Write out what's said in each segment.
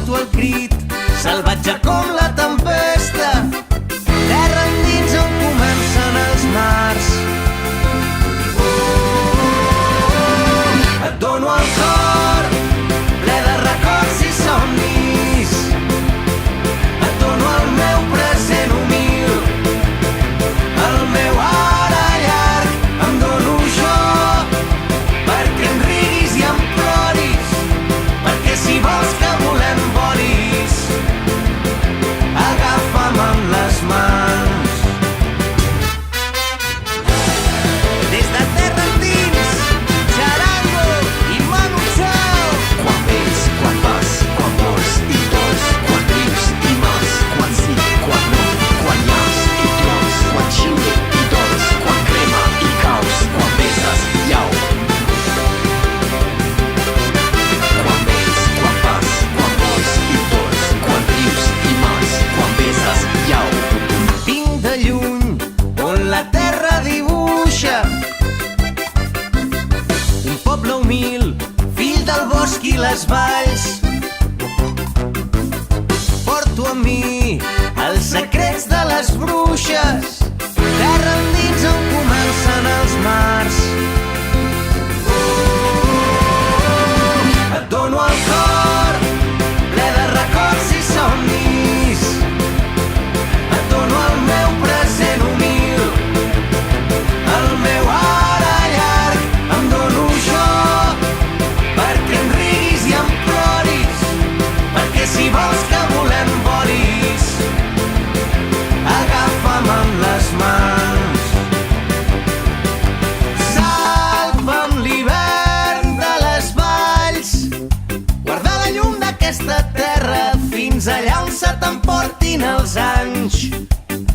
sento el crit, salvatge com la tempesta, terra endins on comencen els mars. Et dono el cor, ple de records i somnis. Et dono el meu present humil, el meu ara llarg. Em dono jo, perquè em riguis i em ploris, perquè si vols que volem volis, agafa'm amb les mans. Des de terra endins, xarango i Manu Chao. Quan vens, quan vas, quan vols i vols, quan rius i mals, quan sí, quan no, quan llaus i plors, quan xiule i dols, quan crema i caus, quan beses i au. Quan vens, quan vas, quan vols i vols, quan rius i mals, quan beses i au. Vinc de lluny, on la terra dibuixa un poble humil, fill del bosc i les valls. Porto amb mi els secrets de les bruixes, terra endins on comencen els mars. Et dono el cor, ple de records i somnis. Et dono el meu present humil, el meu ara llarg. Em dono jo, perquè em riguis i em ploris, perquè si vols que volem volis, agafa'm amb les mans. Salva'm l'hivern de les valls, guarda la llum d'aquesta terra fins allà on se t'emportin els anys.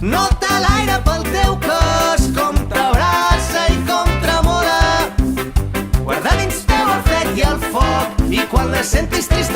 Nota l'aire pel teu cos, com t'abraça i com tremola. Guarda dins teu el fred i el foc, i quan la sentis trista